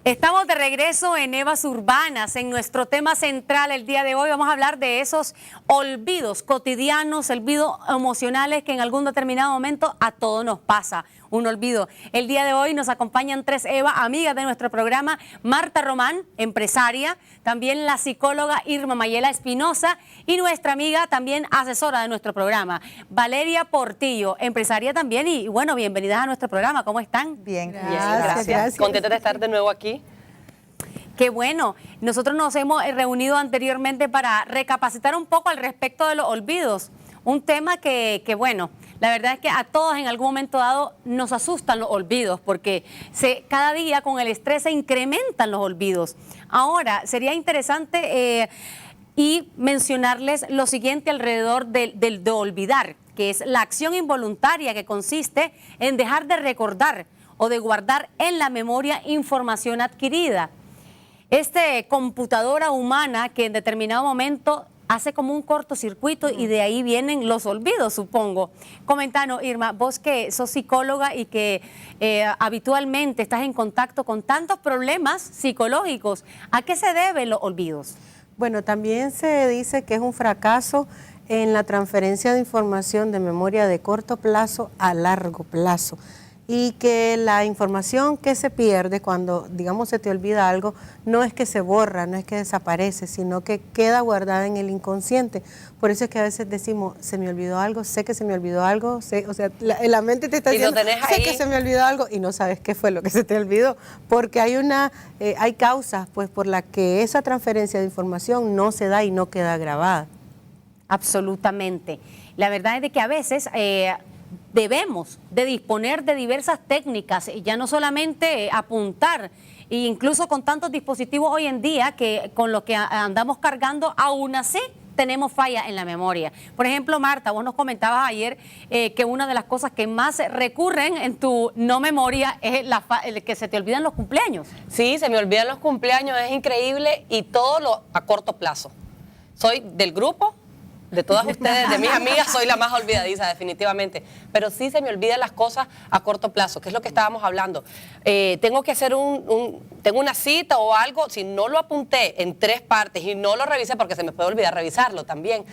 Estamos de regreso en Evas Urbanas. En nuestro tema central el día de hoy vamos a hablar de esos olvidos cotidianos, olvidos emocionales que en algún determinado momento a todos nos pasa. Un olvido. El día de hoy nos acompañan tres Eva, amigas de nuestro programa: Marta Román, empresaria, también la psicóloga Irma Mayela Espinosa y nuestra amiga también asesora de nuestro programa, Valeria Portillo, empresaria también. Y bueno, bienvenidas a nuestro programa. ¿Cómo están? Bien, Gracias. Contenta de estar de nuevo aquí. Qué bueno. Nosotros nos hemos reunido anteriormente para recapacitar un poco al respecto de los olvidos. Un tema que bueno, la verdad es que a todos en algún momento dado nos asustan los olvidos, porque cada día con el estrés se incrementan los olvidos. Ahora, sería interesante y mencionarles lo siguiente alrededor de olvidar, que es la acción involuntaria que consiste en dejar de recordar o de guardar en la memoria información adquirida. Computadora humana que en determinado momento hace como un cortocircuito y de ahí vienen los olvidos, supongo. Comentanos, Irma, vos que sos psicóloga y que habitualmente estás en contacto con tantos problemas psicológicos, ¿a qué se deben los olvidos? Bueno, también se dice que es un fracaso en la transferencia de información de memoria de corto plazo a largo plazo. Y que la información que se pierde cuando, digamos, se te olvida algo, no es que se borra, no es que desaparece, sino que queda guardada en el inconsciente. Por eso es que a veces decimos, se me olvidó algo, sé que se me olvidó algo, o sea, la mente te está diciendo, sé que se me olvidó algo, y no sabes qué fue lo que se te olvidó, porque hay causas pues por las que esa transferencia de información no se da y no queda grabada. Absolutamente. La verdad es de que a veces debemos de disponer de diversas técnicas, ya no solamente apuntar, e incluso con tantos dispositivos hoy en día que con lo que andamos cargando, aún así tenemos fallas en la memoria. Por ejemplo, Marta, vos nos comentabas ayer que una de las cosas que más recurren en tu no memoria es el que se te olvidan los cumpleaños. Sí, se me olvidan los cumpleaños, es increíble, y todo a corto plazo. Soy del grupo, de todas ustedes, de mis amigas, soy la más olvidadiza, definitivamente. Pero sí se me olvidan las cosas a corto plazo, que es lo que estábamos hablando. Tengo que hacer tengo una cita o algo, si no lo apunté en 3 partes y no lo revisé, porque se me puede olvidar revisarlo también,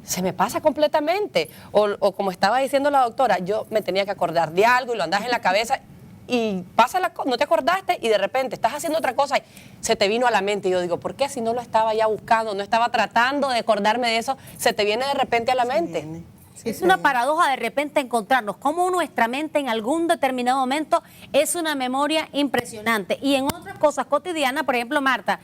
se me pasa completamente. O como estaba diciendo la doctora, yo me tenía que acordar de algo y lo andás en la cabeza y pasa no te acordaste y de repente estás haciendo otra cosa y se te vino a la mente. Y yo digo, ¿por qué si no lo estaba ya buscando, no estaba tratando de acordarme de eso, se te viene de repente a la mente? Sí, es una paradoja de repente encontrarnos cómo nuestra mente en algún determinado momento es una memoria impresionante y en otras cosas cotidianas. Por ejemplo, Marta,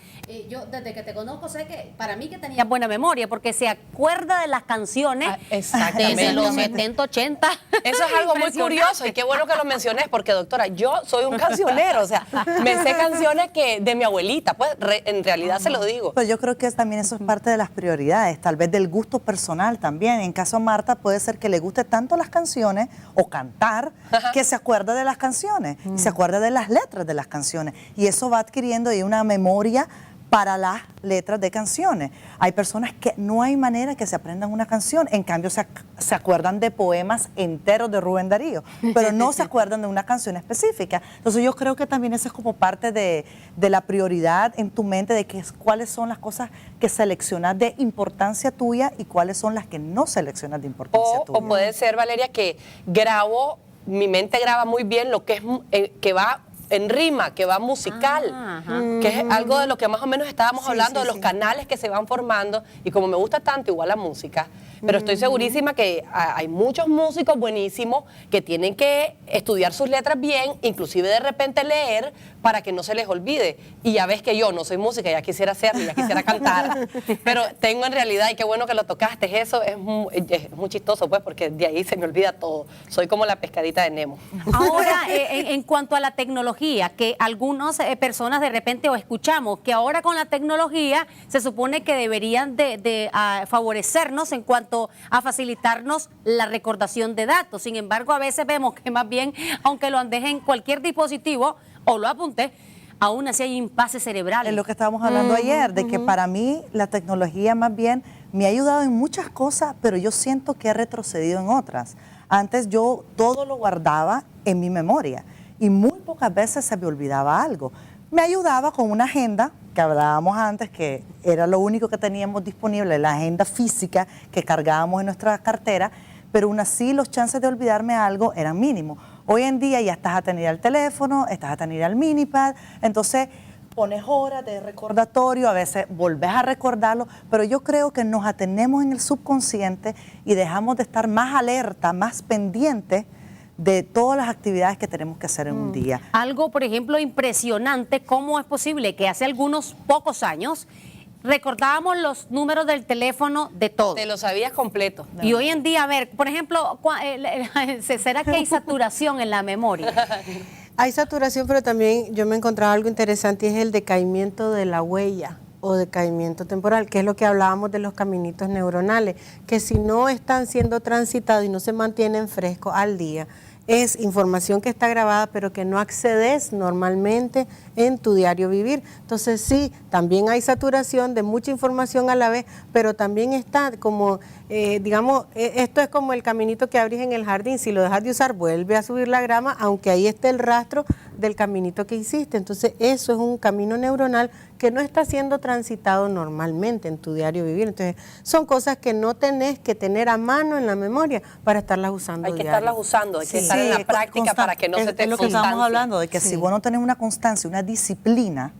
yo desde que te conozco sé que para mí que tenías buena memoria porque se acuerda de las canciones desde los 70, 80. Eso es algo muy curioso y qué bueno que lo menciones porque, doctora, yo soy un cancionero, o sea, me sé canciones que de mi abuelita, pues en realidad se lo digo. Pues yo creo que también eso es parte de las prioridades, tal vez del gusto personal también. En caso de Marta, puede ser que le guste tanto las canciones o cantar que se acuerda de las canciones, se acuerda de las letras de las canciones y eso va adquiriendo ahí una memoria para las letras de canciones. Hay personas que no hay manera que se aprendan una canción, en cambio se acuerdan de poemas enteros de Rubén Darío, pero no se acuerdan de una canción específica. Entonces yo creo que también eso es como parte de la prioridad en tu mente de cuáles son las cosas que seleccionas de importancia tuya y cuáles son las que no seleccionas de importancia tuya. O puede ser, Valeria, que mi mente graba muy bien lo que es que va en rima, que va musical, que es algo de lo que más o menos estábamos hablando, de los canales que se van formando, y como me gusta tanto, igual la música, pero estoy segurísima que hay muchos músicos buenísimos que tienen que estudiar sus letras bien, inclusive de repente leer para que no se les olvide. Y ya ves que yo no soy música, ya quisiera hacerlo, ya quisiera cantar, pero tengo en realidad, y qué bueno que lo tocaste, eso es muy chistoso, pues, porque de ahí se me olvida todo. Soy como la pescadita de Nemo. Ahora, en cuanto a la tecnología, que algunas personas de repente o escuchamos que ahora con la tecnología se supone que deberían de favorecernos en cuanto a facilitarnos la recordación de datos. Sin embargo, a veces vemos que más bien, aunque lo andeje en cualquier dispositivo o lo apunte, aún así hay impases cerebrales. Es lo que estábamos hablando ayer, de que para mí la tecnología más bien me ha ayudado en muchas cosas, pero yo siento que he retrocedido en otras. Antes yo todo lo guardaba en mi memoria y muy pocas veces se me olvidaba algo. Me ayudaba con una agenda, que hablábamos antes, que era lo único que teníamos disponible, la agenda física que cargábamos en nuestra cartera, pero aún así los chances de olvidarme algo eran mínimos. Hoy en día ya estás atendida al teléfono, estás atendida al minipad, entonces pones horas de recordatorio, a veces volvés a recordarlo, pero yo creo que nos atenemos en el subconsciente y dejamos de estar más alerta, más pendientes de todas las actividades que tenemos que hacer en un día. Algo, por ejemplo, impresionante, cómo es posible que hace algunos pocos años recordábamos los números del teléfono de todos. Te lo sabías completo. Y hoy en día, a ver, por ejemplo, ¿será que hay saturación en la memoria? Hay saturación, pero también yo me he encontrado algo interesante y es el decaimiento de la huella o decaimiento temporal, que es lo que hablábamos de los caminitos neuronales, que si no están siendo transitados y no se mantienen frescos al día, es información que está grabada pero que no accedes normalmente en tu diario vivir. Entonces sí, también hay saturación de mucha información a la vez, pero también está como, digamos, esto es como el caminito que abrís en el jardín, si lo dejas de usar vuelve a subir la grama, aunque ahí esté el rastro del caminito que hiciste. Entonces eso es un camino neuronal que no está siendo transitado normalmente en tu diario vivir. Entonces son cosas que no tenés que tener a mano en la memoria para estarlas usando Hay que diario. estarlas usando, hay que estar en la práctica para que no se te Es lo que estábamos constancie. hablando, de que si vos no tenés una constancia, una disciplina,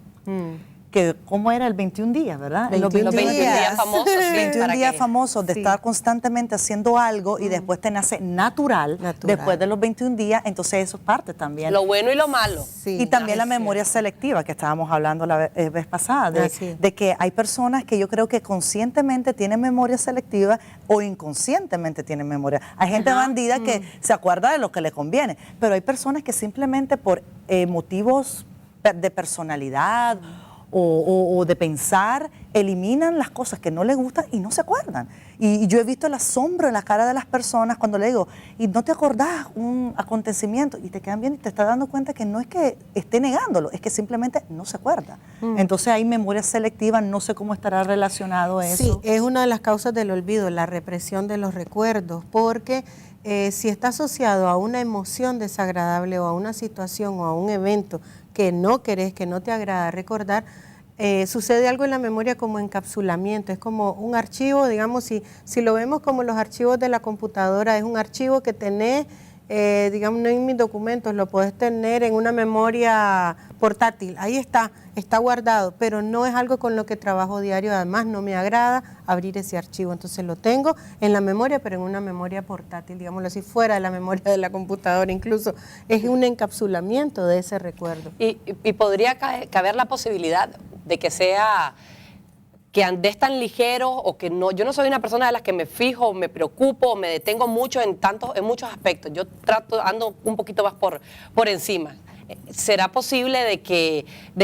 que cómo era el 21 días, ¿verdad? 21 días famosos, sí, 21 para días que- famosos de sí. estar constantemente haciendo algo y después te nace natural, después de los 21 días, entonces eso es parte también. Lo bueno y lo malo. Sí, Y también la es memoria selectiva que estábamos hablando la vez pasada, Así es. de que hay personas que yo creo que conscientemente tienen memoria selectiva o inconscientemente tienen memoria. Hay gente bandida que se acuerda de lo que le conviene, pero hay personas que simplemente por motivos de personalidad o de pensar, eliminan las cosas que no les gustan y no se acuerdan. Y yo he visto el asombro en la cara de las personas cuando le digo, y no te acordás un acontecimiento, y te quedan bien y te estás dando cuenta que no es que esté negándolo, es que simplemente no se acuerda. Entonces hay memoria selectiva, no sé cómo estará relacionado eso. Sí, es una de las causas del olvido, la represión de los recuerdos, porque si está asociado a una emoción desagradable o a una situación o a un evento que no querés, que no te agrada recordar, sucede algo en la memoria como encapsulamiento, es como un archivo, digamos, si lo vemos como los archivos de la computadora, es un archivo que tenés, digamos, no en mis documentos, lo podés tener en una memoria portátil, ahí está guardado, pero no es algo con lo que trabajo diario, además no me agrada abrir ese archivo, entonces lo tengo en la memoria, pero en una memoria portátil, digámoslo así, fuera de la memoria de la computadora, incluso es un encapsulamiento de ese recuerdo. Y podría caber la posibilidad de que sea que andes tan ligero o que no. Yo no soy una persona de las que me fijo, me preocupo, me detengo mucho en muchos aspectos. Yo ando un poquito más por encima. ¿Será posible de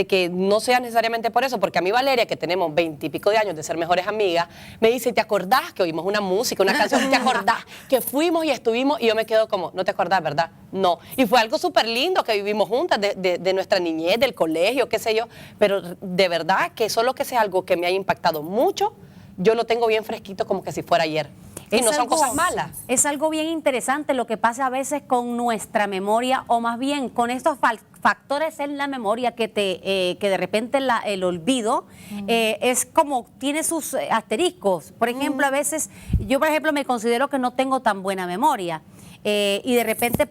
que no sea necesariamente por eso? Porque a mí Valeria, que tenemos 20 y pico de años de ser mejores amigas, me dice, ¿te acordás que oímos una música, una canción? ¿Te acordás que fuimos y estuvimos? Y yo me quedo como, no te acordás, ¿verdad? No. Y fue algo súper lindo que vivimos juntas de nuestra niñez, del colegio, qué sé yo. Pero de verdad que solo que sea algo que me haya impactado mucho, yo lo tengo bien fresquito como que si fuera ayer. Y no son cosas malas. Es algo bien interesante lo que pasa a veces con nuestra memoria, o más bien con estos factores en la memoria que de repente el olvido es como tiene sus asteriscos. Por ejemplo, a veces, yo por ejemplo me considero que no tengo tan buena memoria. Y de repente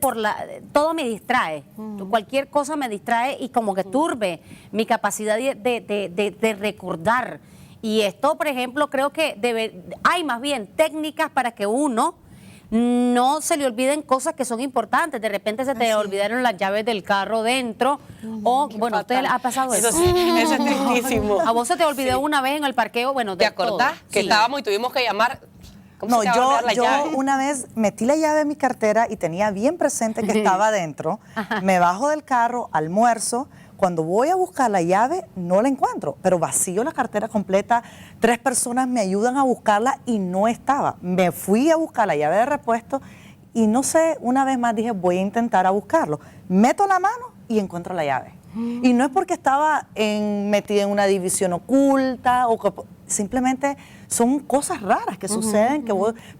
todo me distrae, cualquier cosa me distrae y como que turbe mi capacidad de recordar. Y esto, por ejemplo, creo que hay más bien técnicas para que uno no se le olviden cosas que son importantes. De repente se te olvidaron las llaves del carro dentro o, bueno, ¿a usted le ha pasado eso? Eso sí, eso es tristísimo. ¿A vos se te olvidó una vez en el parqueo? Bueno, ¿Te de todo. acordás que Sí. estábamos y tuvimos que llamar? ¿Cómo No, se te va a olvidar la yo llave? una vez metí la llave en mi cartera y tenía bien presente que estaba adentro. Me bajo del carro, almuerzo. Cuando voy a buscar la llave, no la encuentro, pero vacío la cartera completa. 3 personas me ayudan a buscarla y no estaba. Me fui a buscar la llave de repuesto y no sé, una vez más dije, voy a intentar a buscarlo. Meto la mano y encuentro la llave. Y no es porque estaba metida en una división oculta, simplemente son cosas raras que suceden,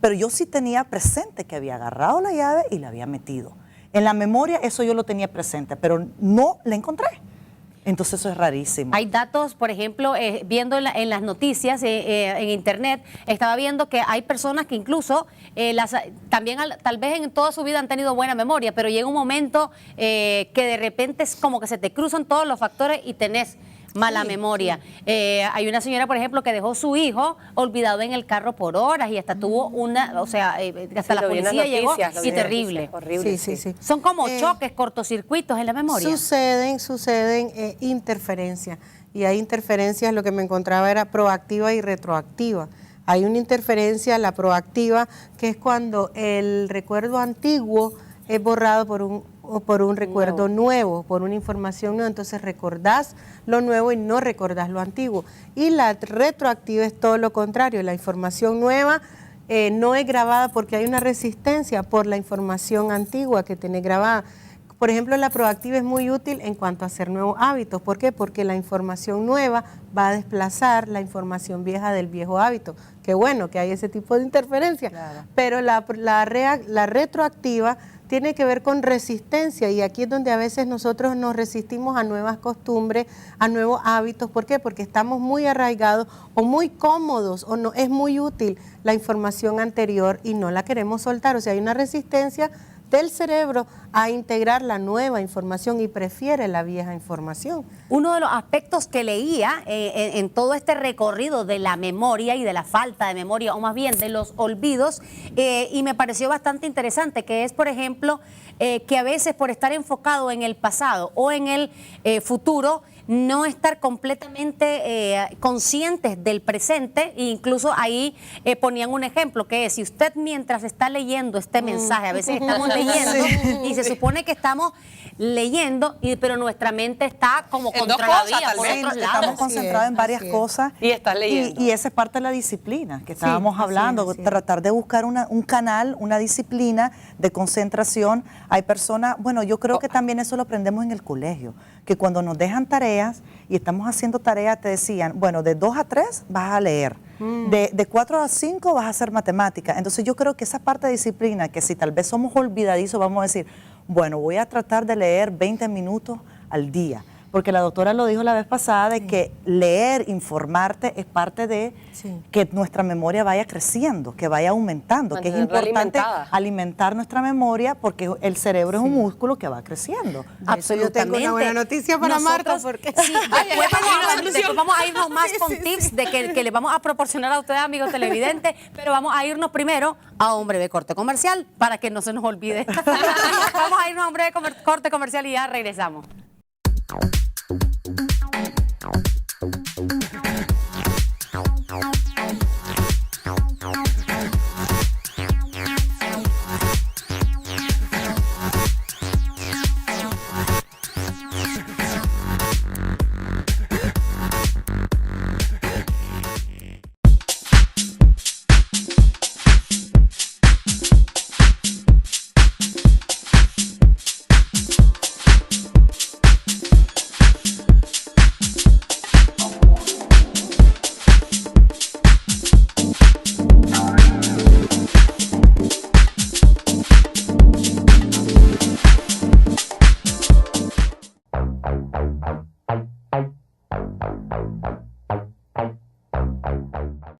pero yo sí tenía presente que había agarrado la llave y la había metido. En la memoria eso yo lo tenía presente, pero no la encontré. Entonces eso es rarísimo. Hay datos, por ejemplo, viendo en las noticias, en internet, estaba viendo que hay personas que incluso también tal vez en toda su vida han tenido buena memoria, pero llega un momento que de repente es como que se te cruzan todos los factores y tenés mala memoria. Hay una señora, por ejemplo, que dejó su hijo olvidado en el carro por horas y hasta tuvo hasta la policía llegó y terrible. Horrible. Sí. Son como choques, cortocircuitos en la memoria. Suceden interferencias. Y hay interferencias, lo que me encontraba era proactiva y retroactiva. Hay una interferencia, la proactiva, que es cuando el recuerdo antiguo es borrado por un recuerdo nuevo, por una información nueva. Entonces recordás lo nuevo y no recordás lo antiguo. Y la retroactiva es todo lo contrario. La información nueva no es grabada porque hay una resistencia por la información antigua que tiene grabada. Por ejemplo, la proactiva es muy útil en cuanto a hacer nuevos hábitos. ¿Por qué? Porque la información nueva va a desplazar la información vieja del viejo hábito. Qué bueno que hay ese tipo de interferencia. Claro. Pero la retroactiva tiene que ver con resistencia, y aquí es donde a veces nosotros nos resistimos a nuevas costumbres, a nuevos hábitos. ¿Por qué? Porque estamos muy arraigados o muy cómodos, o no es muy útil la información anterior y no la queremos soltar. O sea, hay una resistencia del cerebro a integrar la nueva información y prefiere la vieja información. Uno de los aspectos que leía en todo este recorrido de la memoria y de la falta de memoria, o más bien de los olvidos, y me pareció bastante interesante, que es, por ejemplo, que a veces por estar enfocado en el pasado o en el futuro, no estar completamente conscientes del presente. E incluso ahí ponían un ejemplo, que es, si usted mientras está leyendo este mensaje, a veces estamos leyendo y se supone que estamos leyendo, pero nuestra mente está como contra la vía, por otros lados. Estamos concentrados en varias cosas. Y estás leyendo. Y esa es parte de la disciplina que estábamos hablando, tratar de buscar un canal, una disciplina de concentración. Hay personas, bueno, yo creo que también eso lo aprendemos en el colegio, que cuando nos dejan tareas y estamos haciendo tareas, te decían, bueno, de 2 a 3 vas a leer, de 4 a 5 vas a hacer matemática. Entonces yo creo que esa parte de disciplina, que si tal vez somos olvidadizos, vamos a decir, bueno, voy a tratar de leer 20 minutos al día. Porque la doctora lo dijo la vez pasada, de que leer, informarte, es parte de que nuestra memoria vaya creciendo, que vaya aumentando, que es importante alimentar nuestra memoria, porque el cerebro es un músculo que va creciendo. Absolutamente. Yo tengo una buena noticia para Marta, porque después vamos a irnos más con tips de que les vamos a proporcionar a ustedes, amigos televidentes, pero vamos a irnos primero a un breve corte comercial para que no se nos olvide. Vamos a irnos a un breve corte comercial y ya regresamos.